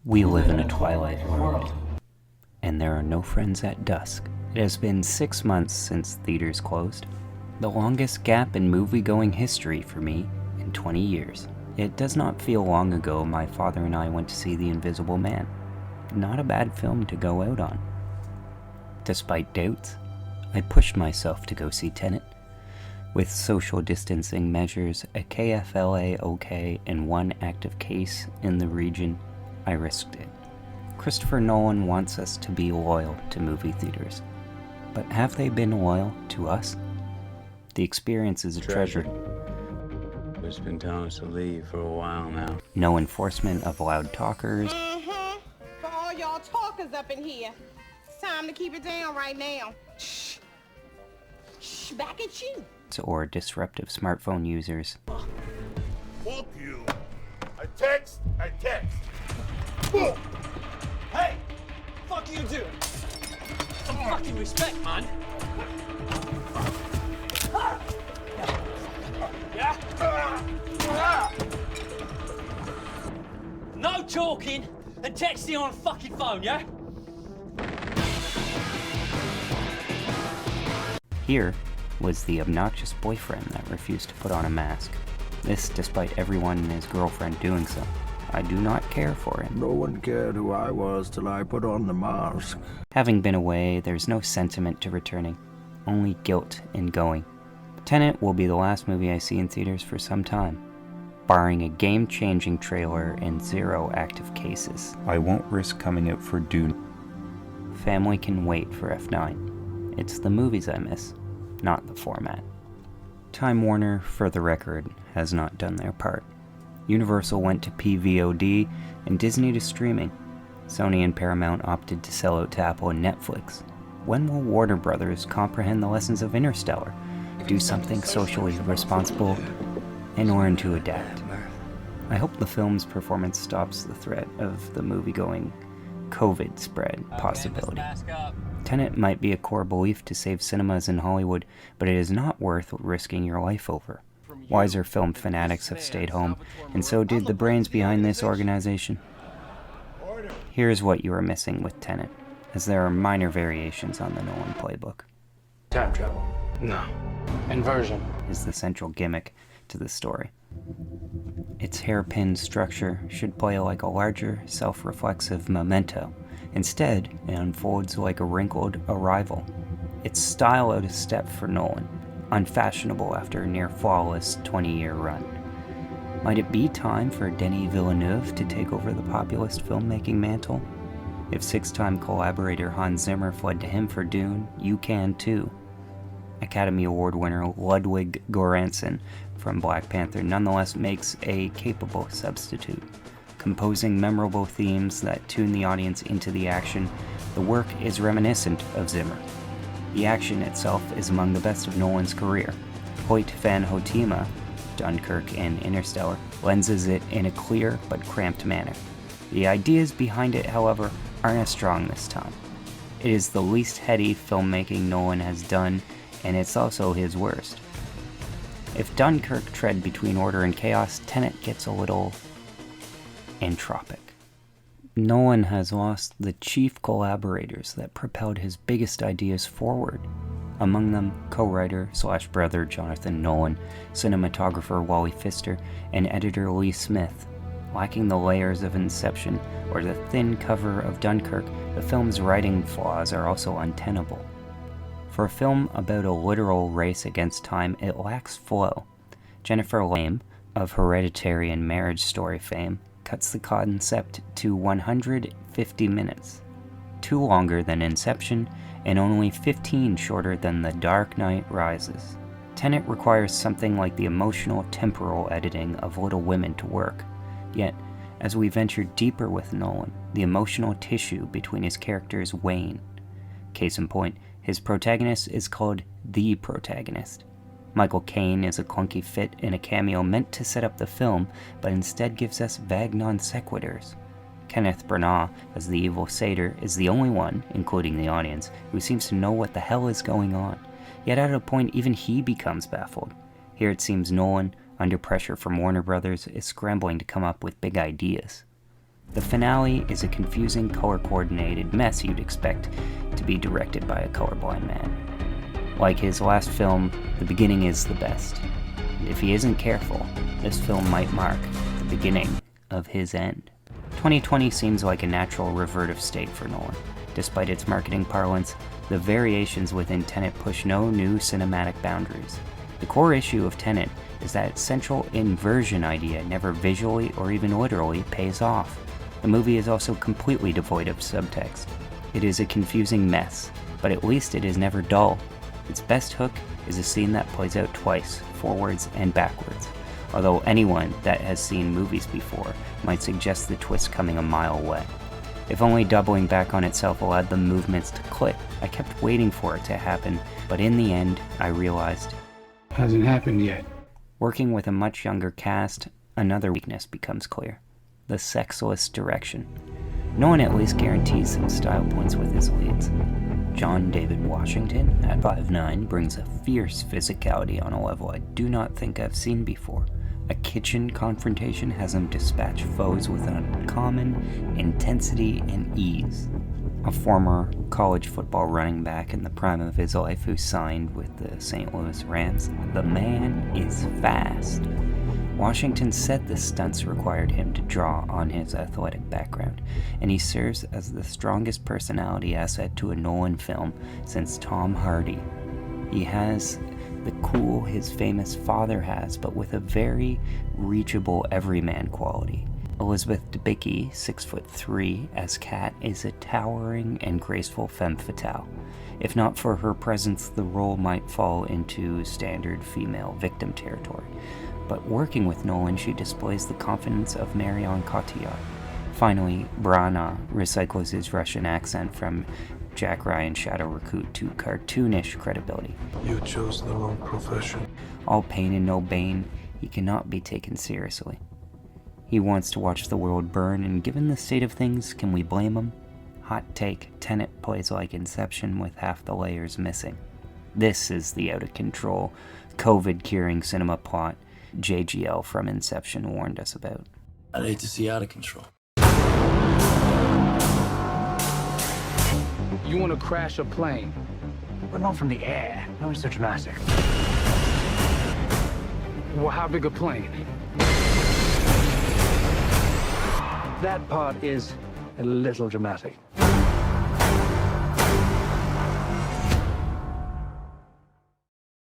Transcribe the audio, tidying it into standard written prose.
We live in a twilight world, and there are no friends at dusk. It has been 6 months since theaters closed, the longest gap in movie-going history for me in 20 years. It does not feel long ago my father and I went to see The Invisible Man. Not a bad film to go out on. Despite doubts, I pushed myself to go see Tenet. With social distancing measures, a KFLA OK, and one active case in the region, I risked it. Christopher Nolan wants us to be loyal to movie theaters. But have they been loyal to us? The experience is a treasure. It's been telling us to leave for a while now. No enforcement of loud talkers. For all y'all talkers up in here, it's time to keep it down right now. Shh. Shh, back at you. Or disruptive smartphone users. Fuck you. I text. Hey! Fuck you do? Some fucking respect, man. Yeah? No talking and texting on a fucking phone, yeah? Here was the obnoxious boyfriend that refused to put on a mask. This despite everyone and his girlfriend doing so. I do not care for him. No one cared who I was till I put on the mask. Having been away, there's no sentiment to returning, only guilt in going. Tenet will be the last movie I see in theaters for some time, barring a game-changing trailer and 0 active cases. I won't risk coming out for Dune. Family can wait for F9. It's the movies I miss, not the format. Time Warner, for the record, has not done their part. Universal went to PVOD and Disney to streaming. Sony and Paramount opted to sell out to Apple and Netflix. When will Warner Brothers comprehend the lessons of Interstellar, do something socially responsible, and learn to adapt? I hope the film's performance stops the threat of the movie-going COVID spread possibility. Tenet might be a core belief to save cinemas in Hollywood, but it is not worth risking your life over. Wiser film fanatics have stayed home, and so did the brains behind this organization. Here's what you are missing with Tenet, as there are minor variations on the Nolan playbook. Time travel. No. Inversion is the central gimmick to the story. Its hairpin structure should play like a larger, self-reflexive memento. Instead, it unfolds like a wrinkled arrival. Its style out of step for Nolan, unfashionable after a near-flawless 20-year run. Might it be time for Denis Villeneuve to take over the populist filmmaking mantle? If 6-time collaborator Hans Zimmer fled to him for Dune, you can too. Academy Award winner Ludwig Göransson from Black Panther nonetheless makes a capable substitute. Composing memorable themes that tune the audience into the action, the work is reminiscent of Zimmer. The action itself is among the best of Nolan's career. Hoyt van Hoytema, Dunkirk and Interstellar, lenses it in a clear but cramped manner. The ideas behind it, however, aren't as strong this time. It is the least heady filmmaking Nolan has done, and it's also his worst. If Dunkirk tread between order and chaos, Tenet gets a little entropic. Nolan has lost the chief collaborators that propelled his biggest ideas forward. Among them, co-writer/brother Jonathan Nolan, cinematographer Wally Pfister, and editor Lee Smith. Lacking the layers of Inception or the thin cover of Dunkirk, the film's writing flaws are also untenable. For a film about a literal race against time, it lacks flow. Jennifer Lame, of Hereditary and Marriage Story fame, cuts the concept to 150 minutes, 2 longer than Inception, and only 15 shorter than The Dark Knight Rises. Tenet requires something like the emotional temporal editing of Little Women to work. Yet, as we venture deeper with Nolan, the emotional tissue between his characters wane. Case in point, his protagonist is called the protagonist. Michael Caine is a clunky fit in a cameo meant to set up the film, but instead gives us vague non sequiturs. Kenneth Branagh, as the evil satyr, is the only one, including the audience, who seems to know what the hell is going on. Yet at a point, even he becomes baffled. Here it seems Nolan, under pressure from Warner Brothers, is scrambling to come up with big ideas. The finale is a confusing, color-coordinated mess you'd expect to be directed by a colorblind man. Like his last film, the beginning is the best. And if he isn't careful, this film might mark the beginning of his end. 2020 seems like a natural revertive state for Nolan. Despite its marketing parlance, the variations within Tenet push no new cinematic boundaries. The core issue of Tenet is that its central inversion idea never visually or even literally pays off. The movie is also completely devoid of subtext. It is a confusing mess, but at least it is never dull. Its best hook is a scene that plays out twice, forwards and backwards, although anyone that has seen movies before might suggest the twist coming a mile away. If only doubling back on itself allowed the movements to click. I kept waiting for it to happen, but in the end, I realized Hasn't happened yet. working with a much younger cast, another weakness becomes clear: the sexless direction. No one at least guarantees some style points with his leads. John David Washington, at 5'9", brings a fierce physicality on a level I do not think I've seen before. A kitchen confrontation has him dispatch foes with an uncommon intensity and ease. A former college football running back in the prime of his life who signed with the St. Louis Rams, the man is fast. Washington said the stunts required him to draw on his athletic background, and he serves as the strongest personality asset to a Nolan film since Tom Hardy. He has the cool his famous father has, but with a very reachable everyman quality. Elizabeth Debicki, 6'3", as Kat, is a towering and graceful femme fatale. If not for her presence, the role might fall into standard female victim territory. But working with Nolan, she displays the confidence of Marion Cotillard. Finally, Branagh recycles his Russian accent from Jack Ryan's Shadow Recruit to cartoonish credibility. You chose the wrong profession. All pain and no bane, he cannot be taken seriously. He wants to watch the world burn, and given the state of things, can we blame him? Hot take, Tenet plays like Inception with half the layers missing. This is the out-of-control, COVID-curing cinema plot JGL from Inception warned us about. I'd hate to see out of control. You want to crash a plane? But not from the air. No, it's so dramatic. Well, how big a plane? That part is a little dramatic.